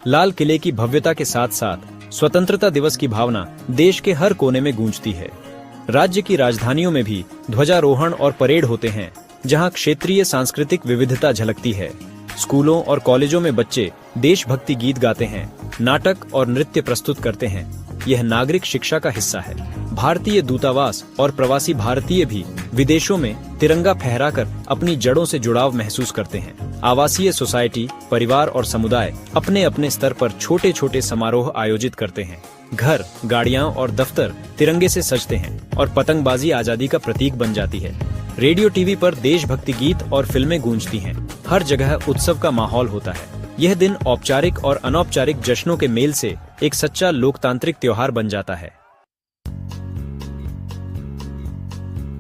लाल किले की भव्यता के साथ साथ स्वतंत्रता दिवस की भावना देश के हर कोने में गूंजती है। राज्य की राजधानियों में भी ध्वजारोहण और परेड होते हैं, जहां क्षेत्रीय सांस्कृतिक विविधता झलकती है। स्कूलों और कॉलेजों में बच्चे देशभक्ति गीत गाते हैं, नाटक और नृत्य प्रस्तुत करते हैं। यह नागरिक शिक्षा का हिस्सा है। भारतीय दूतावास और प्रवासी भारतीय भी विदेशों में तिरंगा फहराकर अपनी जड़ों से जुड़ाव महसूस करते हैं। आवासीय सोसाइटी, परिवार और समुदाय अपने अपने स्तर पर छोटे छोटे समारोह आयोजित करते हैं। घर, गाड़ियां और दफ्तर तिरंगे से सजते हैं और पतंगबाजी आजादी का प्रतीक बन जाती है। रेडियो, टीवी पर देशभक्ति गीत और फिल्में गूंजती हैं। हर जगह उत्सव का माहौल होता है। यह दिन औपचारिक और अनौपचारिक जश्नों के मेल से एक सच्चा लोकतांत्रिक त्योहार बन जाता है।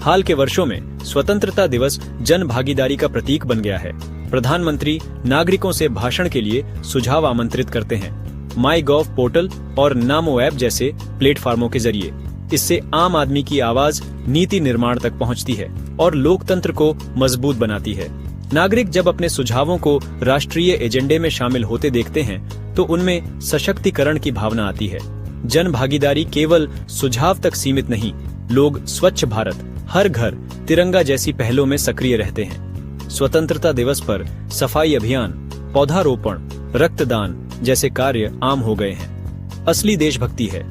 हाल के वर्षों में स्वतंत्रता दिवस जन भागीदारी का प्रतीक बन गया है। प्रधानमंत्री नागरिकों से भाषण के लिए सुझाव आमंत्रित करते हैं, माईगॉव पोर्टल और नामो ऐप जैसे प्लेटफार्मों के जरिए। इससे आम आदमी की आवाज नीति निर्माण तक पहुंचती है और लोकतंत्र को मजबूत बनाती है। नागरिक जब अपने सुझावों को राष्ट्रीय एजेंडे में शामिल होते देखते हैं तो उनमें सशक्तिकरण की भावना आती है। जन भागीदारी केवल सुझाव तक सीमित नहीं, लोग स्वच्छ भारत, हर घर तिरंगा जैसी पहलों में सक्रिय रहते हैं। स्वतंत्रता दिवस पर सफाई अभियान, पौधारोपण, रक्तदान जैसे कार्य आम हो गए हैं। असली देशभक्ति है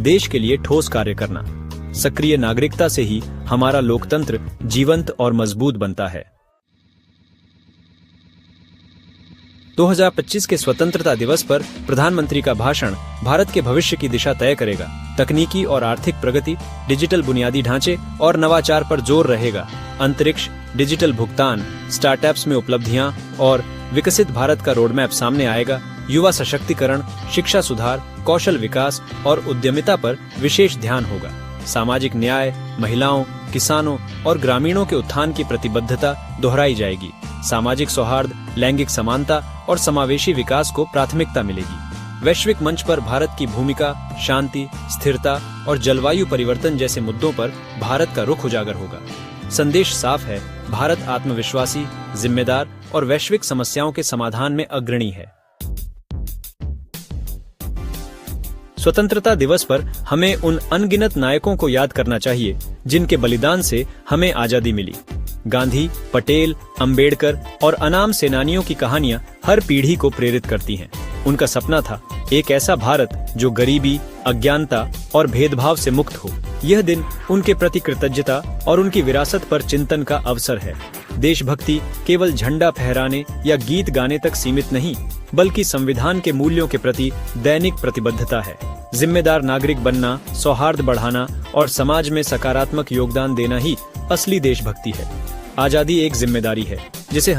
देश के लिए ठोस कार्य करना। सक्रिय नागरिकता से ही हमारा लोकतंत्र जीवंत और मजबूत बनता है। 2025 के स्वतंत्रता दिवस पर प्रधानमंत्री का भाषण भारत के भविष्य की दिशा तय करेगा। तकनीकी और आर्थिक प्रगति, डिजिटल बुनियादी ढांचे और नवाचार पर जोर रहेगा। अंतरिक्ष, डिजिटल भुगतान, स्टार्टअप्स में उपलब्धियां और विकसित भारत का रोडमैप सामने आएगा। युवा सशक्तिकरण, शिक्षा सुधार, कौशल विकास और उद्यमिता पर विशेष ध्यान होगा। सामाजिक न्याय, महिलाओं, किसानों और ग्रामीणों के उत्थान की प्रतिबद्धता दोहराई जाएगी। सामाजिक सौहार्द, लैंगिक समानता और समावेशी विकास को प्राथमिकता मिलेगी। वैश्विक मंच पर भारत की भूमिका, शांति, स्थिरता और जलवायु परिवर्तन जैसे मुद्दों पर भारत का रुख उजागर होगा। संदेश साफ है, भारत आत्मविश्वासी, जिम्मेदार और वैश्विक समस्याओं के समाधान में अग्रणी है। स्वतंत्रता दिवस पर हमें उन अनगिनत नायकों को याद करना चाहिए जिनके बलिदान से हमें आजादी मिली। गांधी, पटेल, अंबेडकर और अनाम सेनानियों की कहानियां हर पीढ़ी को प्रेरित करती हैं। उनका सपना था एक ऐसा भारत जो गरीबी, अज्ञानता और भेदभाव से मुक्त हो। यह दिन उनके प्रति कृतज्ञता और उनकी विरासत पर चिंतन का अवसर है। देशभक्ति केवल झंडा फहराने या गीत गाने तक सीमित नहीं, बल्कि संविधान के मूल्यों के प्रति दैनिक प्रतिबद्धता है। जिम्मेदार नागरिक बनना, सौहार्द बढ़ाना और समाज में सकारात्मक योगदान देना ही असली देशभक्ति है। आजादी एक जिम्मेदारी है जिसे